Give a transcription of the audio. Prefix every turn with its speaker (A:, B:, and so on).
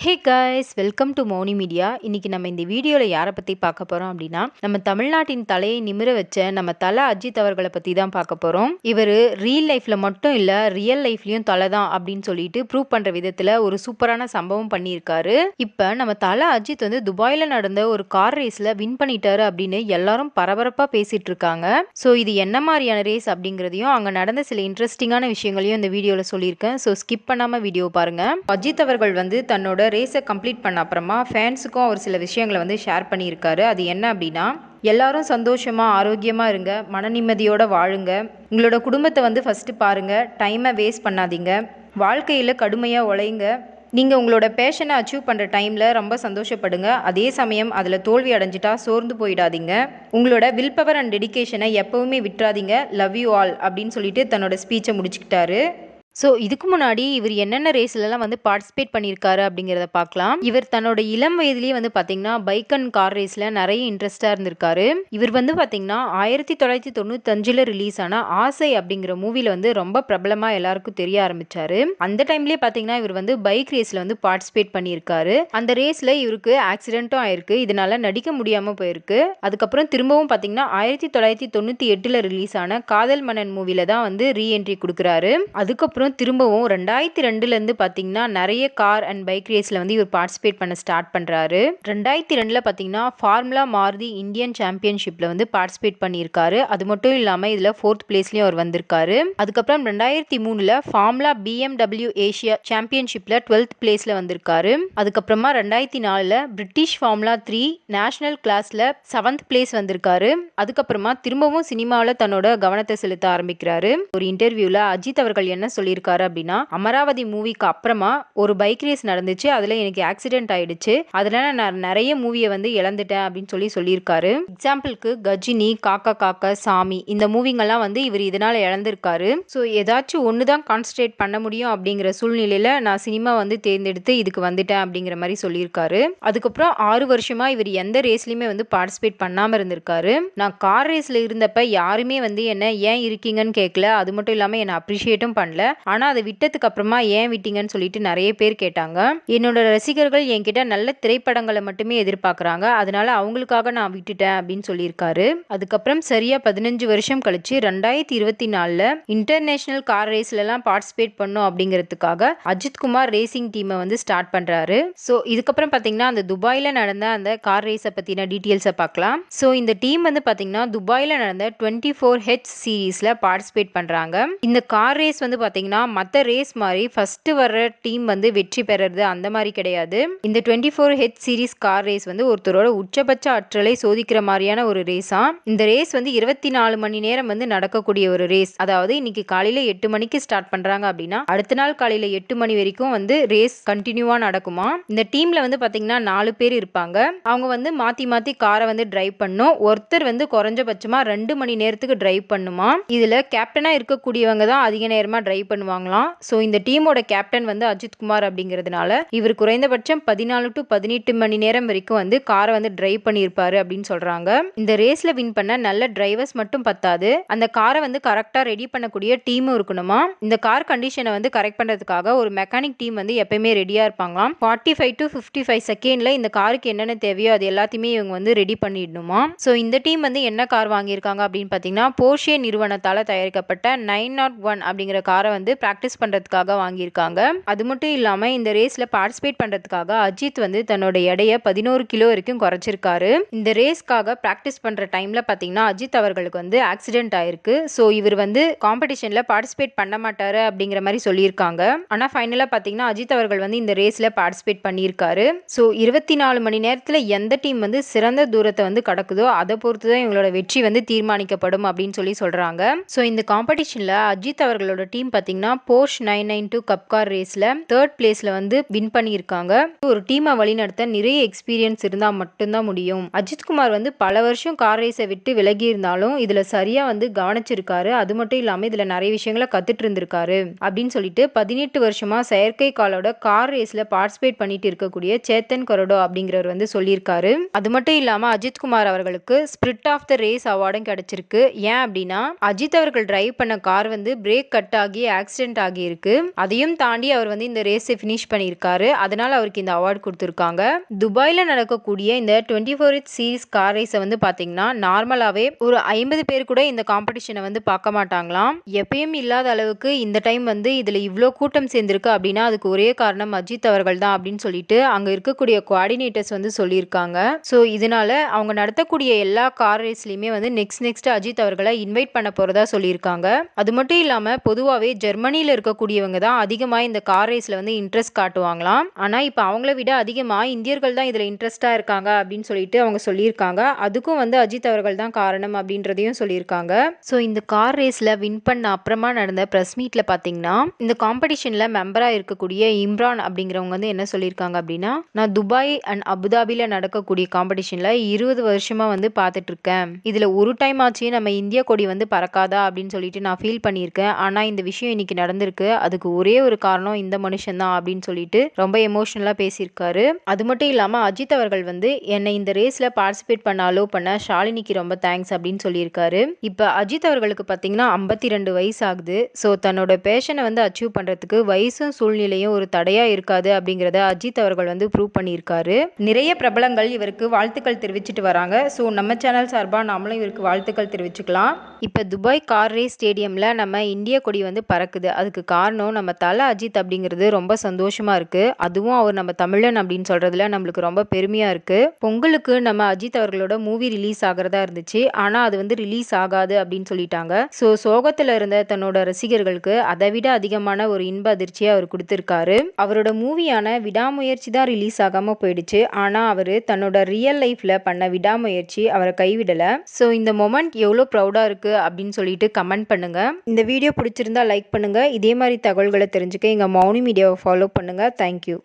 A: Hey guys, welcome to Mouni media. இன்னைக்கு நம்ம இந்த வீடியோவில் யாரை பற்றி பார்க்க போகிறோம் அப்படின்னா, நம்ம தமிழ்நாட்டின் தலையை நிமிர வச்ச நம்ம தல அஜித் அவர்களை பற்றி தான் பார்க்க போகிறோம். இவர் ரியல் லைஃப்பில் மட்டும் இல்லை, ரியல் லைஃப்லையும் தலை தான் அப்படின்னு சொல்லிட்டு ப்ரூவ் பண்ணுற விதத்தில் ஒரு சூப்பரான சம்பவம் பண்ணியிருக்காரு. இப்போ நம்ம தல அஜித் வந்து துபாயில் நடந்த ஒரு கார் ரேஸில் வின் பண்ணிட்டாரு அப்படின்னு எல்லாரும் பரபரப்பாக பேசிட்டு இருக்காங்க. ஸோ இது என்ன மாதிரியான ரேஸ் அப்படிங்கிறதையும் அங்கே நடந்த சில இன்ட்ரெஸ்டிங்கான விஷயங்களையும் இந்த வீடியோவில் சொல்லியிருக்கேன். ஸோ ஸ்கிப் பண்ணாமல் வீடியோ பாருங்க. அஜித் அவர்கள் வந்து தன்னோட ரேஸை கம்ப்ளீட் பண்ண அப்புறமா ஃபேன்ஸுக்கும் அவர் சில விஷயங்களை வந்து ஷேர் பண்ணியிருக்காரு. அது என்ன அப்படின்னா, எல்லாரும் சந்தோஷமாக ஆரோக்கியமாக இருங்க, மன நிம்மதியோடு வாழுங்க, உங்களோட குடும்பத்தை வந்து ஃபஸ்ட்டு பாருங்கள், டைமை வேஸ்ட் பண்ணாதீங்க, வாழ்க்கையில் கடுமையாக உழைங்க, நீங்கள் உங்களோட பேஷனை அச்சீவ் பண்ணுற டைமில் ரொம்ப சந்தோஷப்படுங்க, அதே சமயம் அதில் தோல்வி அடைஞ்சிட்டா சோர்ந்து போயிடாதீங்க, உங்களோட வில் பவர் அண்ட் டெடிகேஷனை எப்போவுமே விட்டுறாதீங்க, லவ் யூ ஆல் அப்படின்னு சொல்லிட்டு தன்னோட ஸ்பீச்சை முடிச்சுக்கிட்டாரு. ஸோ இதுக்கு முன்னாடி இவர் என்னென்ன ரேஸ்லலாம் வந்து பார்ட்டிசிபேட் பண்ணியிருக்காரு அப்படிங்கிறத பார்க்கலாம். இவர் தன்னோட இளம் வயதிலேயே வந்து பார்த்தீங்கன்னா பைக் அண்ட் கார் ரேஸில் நிறைய இன்ட்ரெஸ்டாக இருந்திருக்காரு. இவர் வந்து பார்த்தீங்கன்னா 1995 ரிலீஸ் ஆன ஆசை அப்படிங்கிற மூவியில் வந்து ரொம்ப பிரபலமாக எல்லாருக்கும் தெரிய ஆரம்பிச்சாரு. அந்த டைம்லேயே பார்த்தீங்கன்னா இவர் வந்து பைக் ரேஸில் வந்து பார்ட்டிசிபேட் பண்ணியிருக்காரு. அந்த ரேஸில் இவருக்கு ஆக்சிடென்ட்டும் ஆயிருக்கு, இதனால நடிக்க முடியாமல் போயிருக்கு. அதுக்கப்புறம் திரும்பவும் பார்த்தீங்கன்னா 1998 ரிலீஸ் ஆன காதல் மன்னன் மூவியில் தான் வந்து ரீஎன்ட்ரி கொடுக்குறாரு. அதுக்கப்புறம் திரும்பவும் 2002 பார்த்தீங்கன்னா நிறைய கார் அண்ட் பைக் ரேஸில் வந்து இவர் பார்ட்டிசிபேட் பண்ண ஸ்டார்ட் பண்ணுறாரு. 2002 பார்த்தீங்கன்னா ஃபார்முலா மாருதி இந்தியன் சாம்பியன்ஷிப்பில் வந்து பார்ட்டிசிபேட் பண்ணியிருக்காரு. அது மட்டும் இல்லாமல் இதில் 4th பிளேஸ்லையும் அவர் வந்திருக்காரு. அதுக்கப்புறம் 2003 ஃபார்முலா BMW ஏஷியா சாம்பியன்ஷிப்பில் 12th பிளேஸில் வந்திருக்காரு. அதுக்கப்புறமா 2004 பிரிட்டிஷ் ஃபார்முலா 3 நேஷனல் கிளாஸில் 7th பிளேஸ் வந்திருக்காரு. அதுக்கப்புறமா திரும்பவும் சினிமாவில் தன்னோட கவனத்தை செலுத்த ஆரம்பிக்கிறாரு. ஒரு இன்டர்வியூவில் அஜித் அவர்கள் என்ன சொல்லியிருக்காரு அப்படின்னா, அமராவதி மூவிக்கு அப்புறமா ஒரு பைக் ரேஸ் நடந்துச்சு, அதுல எனக்கு ஆக்சிடென்ட் ஆயிடுச்சு, அதனால நான் நிறைய மூவியை வந்து இழந்துட்டேன் அப்படின்னு சொல்லியிருக்காரு. எக்ஸாம்பிளுக்கு கஜினி, காக்கா காக்கா, சாமி இந்த மூவிங்கெல்லாம் வந்து இவர் இதனால இழந்திருக்காரு. ஸோ ஏதாச்சும் ஒன்று தான் கான்சன்ட்ரேட் பண்ண முடியும் அப்படிங்கிற சூழ்நிலையில நான் சினிமா வந்து தேர்ந்தெடுத்து இதுக்கு வந்துட்டேன் அப்படிங்கிற மாதிரி சொல்லியிருக்காரு. அதுக்கப்புறம் 6 வருஷமா இவர் எந்த ரேஸ்லயுமே வந்து பார்ட்டிசிபேட் பண்ணாம இருந்திருக்காரு. நான் கார் ரேஸ்ல இருந்தப்ப யாருமே வந்து என்ன ஏன் இருக்கீங்கன்னு கேட்கல, அது மட்டும் இல்லாம என்ன அப்ரிஷியேட்டும் பண்ணல, ஆனா அதை விட்டதுக்கு அப்புறமா ஏன் விட்டீங்கன்னு சொல்லிட்டு நிறைய பேர் கேட்டாங்க. என்னோட ரசிகர்கள் என்கிட்ட நல்ல திரைப்படங்களை மட்டுமே எதிர்பார்க்கறாங்க, அதனால அவங்களுக்காக நான் விட்டுட்டேன் அப்படின்னு சொல்லியிருக்காரு. அதுக்கப்புறம் சரியா 15 வருஷம் கழிச்சு 2024 இன்டர்நேஷனல் கார் ரேஸ்ல எல்லாம் பார்ட்டிசிபேட் பண்ணும் அப்படிங்கிறதுக்காக அஜித் குமார் ரேசிங் டீமை வந்து ஸ்டார்ட் பண்றாரு. ஸோ இதுக்கப்புறம் பாத்தீங்கன்னா அந்த துபாயில நடந்த அந்த கார் ரேஸை பத்தின டீட்டெயில்ஸை பார்க்கலாம். ஸோ இந்த டீம் வந்து பாத்தீங்கன்னா துபாயில நடந்த 24H சீரீஸ்ல பார்ட்டிசிபேட் பண்றாங்க. இந்த கார் ரேஸ் வந்து பாத்தீங்கன்னா மற்ற ரேஸ் மாதிரி ஃபர்ஸ்ட் வர்ற டீம் வந்து வெற்றி பெறது அந்த மாதிரி கிடையாது. இந்த 24H சீரீஸ் கார் ரேஸ் வந்து ஒருத்தரோட உச்சபட்ச ஆற்றலை சோதிக்கிற மாதிரியான ஒரு ரேஸா. இந்த ரேஸ் வந்து 24 மணி நேரம் வந்து நடக்கக்கூடிய ஒரு ரேஸ். அதாவது இன்னைக்கு காலையில 8 மணிக்கு ஸ்டார்ட் பண்றாங்க அப்படின்னா அடுத்த நாள் காலையில 8 மணி வரைக்கும் வந்து ரேஸ் கண்டினியூவா நடக்குமா. இந்த டீம்ல வந்து பாத்தீங்கன்னா 4 பேர் இருப்பாங்க. அவங்க வந்து மாத்தி மாத்தி காரை வந்து டிரைவ் பண்ணும். ஒருத்தர் வந்து குறைஞ்சபட்சமா 2 மணி நேரத்துக்கு டிரைவ் பண்ணுமா. இதுல கேப்டனா இருக்கக்கூடியவங்க தான் அதிக நேரமா டிரைவ் பண்ணுவாங்களாம். ஸோ இந்த டீமோட கேப்டன் வந்து அஜித் குமார் அப்படிங்கிறதுனால இவர் குறைந்தபட்சம் 14 to 18 மணி நேரம் வரைக்கும் வந்து காரை வந்து டிரைவ் பண்ணியிருப்பாரு அப்படின்னு சொல்றாங்க. இந்த ரேஸ்ல வின் பண்ண நல்ல டிரைவர்ஸ் மட்டும் பத்தாது, அந்த காரை வந்து கரெக்டா ரெடி பண்ணக்கூடிய டீமும் இருக்கணுமா. இந்த கார் கண்டிஷனை வந்து கரெக்ட் பண்றதுக்காக ஒரு மெக்கானிக் டீம் வந்து எப்பயுமே ரெடியா இருப்பாங்களாம். 45 to 55 செகண்ட்ல இந்த காருக்கு என்னென்ன தேவையோ அது எல்லாத்தையுமே இவங்க வந்து ரெடி பண்ணிடணுமா. ஸோ இந்த டீம் வந்து என்ன கார் வாங்கியிருக்காங்க அப்படின்னு பாத்தீங்கன்னா போர்ஷே நிறுவனத்தால தயாரிக்கப்பட்ட 901 அப்படிங்கிற காரை வந்து பிராக்டிஸ் பண்றதுக்காக வாங்கியிருக்காங்க. அது மட்டும் இல்லாம இந்த ரேஸ்ல பார்ட்டிசிபேட் பண்றதுக்காக அஜித் வந்து தன்னோட எடையை 11 கிலோ வரைக்கும் குறைச்சிருக்காரு. இந்த ரேஸ்க்காக பிராக்டிஸ் பண்ற டைம்ல பாத்தீங்கன்னா அஜித் அவர்களுக்கு வந்து ஆக்சிடென்ட் ஆயிருக்கு. ஸோ இவர் வந்து காம்படிஷன்ல பார்ட்டிசிபேட் பண்ண மாட்டாரு அப்படிங்கிற மாதிரி சொல்லியிருக்காங்க. ஆனா ஃபைனலா பாத்தீங்கன்னா அஜித் அவர்கள் வந்து இந்த ரேஸ்ல பார்ட்டிசிபேட் பண்ணியிருக்காரு. ஸோ 24 மணி நேரத்துல எந்த டீம் வந்து சிறந்த தூரத்தை வந்து கடக்குதோ அதை பொறுத்துதான் இவங்களோட வெற்றி வந்து தீர்மானிக்கப்படும் அப்படின்னு சொல்றாங்க. ஸோ இந்த காம்படிஷன்ல அஜித் அவர்களோட டீம் பாத்தீங்கன்னா போர்ஷ் 992 கப் கார் ரேஸ்ல 3rd பிளேஸ்ல வந்து வின் பண்ணியிருக்காங்க. ஒரு டீமை வழிநடத்த நிறைய எக்ஸ்பீரியன்ஸ் இருந்தா மட்டும்தான் முடியும். அஜித் குமார் வந்து பல வருஷம் கார் ரேஸை விட்டு விலகி இருந்தாலும் இதுல சரியா வந்து கவனிச்சிருக்காரு. அது மட்டும் இல்லாம இதுல நிறைய விஷயங்களை கத்துட்டு இருந்திருக்காரு அப்படின்னு சொல்லிட்டு 18 வருஷமா செயற்கை காலோட கார் ரேஸ்ல பார்ட்டிசிபேட் பண்ணிட்டு இருக்கக்கூடிய சேத்தன் கரோடோ அப்படிங்கிறவர் வந்து சொல்லியிருக்காரு. அது மட்டும் இல்லாம அஜித் குமார் அவர்களுக்கு ஸ்பிரிட் ஆஃப் த ரேஸ் அவார்டும் கிடைச்சிருக்கு. ஏன் அப்படின்னா அஜித் அவர்கள் டிரைவ் பண்ண கார் வந்து பிரேக் கட் ஆகி ஆக்சிடென்ட் ஆகியிருக்கு. அதையும் தாண்டி அவர் வந்து இந்த ரேஸை ஃபினிஷ் பண்ணியிருக்காரு. அதனால அவருக்கு இந்த அவார்டு கொடுத்துருக்காங்க. துபாயில் நடக்கக்கூடிய இந்த 24H சீரிஸ் கார் ரேஸை வந்து பார்த்தீங்கன்னா நார்மலாகவே ஒரு 50 பேர் கூட இந்த காம்படிஷனை வந்து பார்க்க மாட்டாங்களாம். எப்பயும் இல்லாத அளவுக்கு இந்த டைம் வந்து இதில் இவ்வளோ கூட்டம் சேர்ந்திருக்கு அப்படின்னா அதுக்கு ஒரே காரணம் அஜித் அவர்கள் தான் அப்படின்னு சொல்லிட்டு அங்கே இருக்கக்கூடிய கோஆர்டினேட்டர்ஸ் வந்து சொல்லியிருக்காங்க. ஸோ இதனால அவங்க நடத்தக்கூடிய எல்லா கார் ரேஸ்லையுமே வந்து நெக்ஸ்ட் அஜித் அவர்களை இன்வைட் பண்ண போறதா சொல்லியிருக்காங்க. அது மட்டும் இல்லாமல் பொதுவாகவே ஜெர்மனியில் இருக்கக்கூடியவங்க தான் அதிகமாக இந்த கார் ரேஸில் வந்து இன்ட்ரெஸ்ட் காட்டுவாங்களாம். ஆனால் இப்போ அவங்கள விட அதிகமாக இந்தியர்கள் தான் இதில் இன்ட்ரெஸ்டாக இருக்காங்க அப்படின்னு சொல்லிட்டு அவங்க சொல்லியிருக்காங்க. அதுக்கும் வந்து அஜித் அவர்கள் தான் காரணம் அப்படின்றதையும் சொல்லியிருக்காங்க. ஸோ இந்த கார் ரேஸில் வின் பண்ண அப்புறமா நடந்த ப்ரெஸ் மீட்டில் பார்த்தீங்கன்னா இந்த காம்படிஷனில் மெம்பராக இருக்கக்கூடிய இம்ரான் அப்படிங்கிறவங்க வந்து என்ன சொல்லியிருக்காங்க அப்படின்னா, நான் துபாய் அண்ட் அபுதாபியில் நடக்கக்கூடிய காம்படிஷனில் 20 வருஷமாக வந்து பார்த்துட்டு இருக்கேன். இதில் ஒரு டைம் ஆச்சு நம்ம இந்திய கொடி வந்து பறக்காதா அப்படின்னு சொல்லிட்டு நான் ஃபீல் பண்ணியிருக்கேன். ஆனால் இந்த விஷயம் இன்னைக்கு நடந்திருக்கு. அதுக்கு ஒரே ஒரு காரணம் இந்த மனுஷன் தான் அப்படின்னு சொல்லிட்டு ரொம்ப எமோஷனலாக பேசியிருக்காரு. அது மட்டும் இல்லாமல் அஜித் அவர்கள் வந்து என்னை இந்த ரேஸில் பார்ட்டிசிபேட் பண்ண அலோவ் பண்ண ஷாலினிக்கு ரொம்ப தேங்க்ஸ் அப்படின்னு சொல்லியிருக்காரு. இப்போ அஜித் அவர்களுக்கு பார்த்தீங்கன்னா 52 வயசு ஆகுது. ஸோ தன்னோட பேஷனை வந்து அச்சீவ் பண்ணுறதுக்கு வயசும் சூழ்நிலையும் ஒரு தடையாக இருக்காது அப்படிங்கிறத அஜித் அவர்கள் வந்து ப்ரூவ் பண்ணியிருக்காரு. நிறைய பிரபலங்கள் இவருக்கு வாழ்த்துக்கள் தெரிவிச்சிட்டு வராங்க. ஸோ நம்ம சேனல் சார்பாக நாமளும் இவருக்கு வாழ்த்துக்கள் தெரிவிச்சுக்கலாம். இப்போ துபாய் கார் ரேஸ் ஸ்டேடியமில் நம்ம இந்திய கொடி வந்து பறக்குது. அதுக்கு காரணம் நம்ம தல அஜித் அப்படிங்கிறது ரொம்ப சந்தோஷமாக இருக்குது. அதுவும் அவர் நம்ம தமிழன் அப்படின்னு சொல்கிறதுல நம்மளுக்கு ரொம்ப பெருமையாக இருக்குது. பொங்கலுக்கு நம்ம அஜித் அவர்களோட மூவி ரிலீஸ் ஆகிறதா இருந்துச்சு. ஆனால் அது வந்து ரிலீஸ் ஆகாது அப்படின்னு சொல்லிட்டாங்க. ஸோ சோகத்தில் இருந்த தன்னோட ரசிகர்களுக்கு அதை விட அதிகமான ஒரு இன்ப அதிர்ச்சியை அவர் கொடுத்துருக்காரு. அவரோட மூவியான விடாமுயற்சி தான் ரிலீஸ் ஆகாமல் போயிடுச்சு. ஆனால் அவர் தன்னோட ரியல் லைஃப்பில் பண்ண விடாமுயற்சி அவரை கைவிடலை. ஸோ இந்த மொமெண்ட் எவ்வளோ ப்ரௌடாக இருக்குது அப்படின்னு சொல்லிட்டு கமெண்ட் பண்ணுங்க. இந்த வீடியோ பிடிச்சிருந்தா லைக் பண்ணுங்க. இதே மாதிரி தகவல்களை தெரிஞ்சுக்க எங்கள் மௌனி மீடியாவை ஃபாலோ பண்ணுங்க. தேங்க்யூ.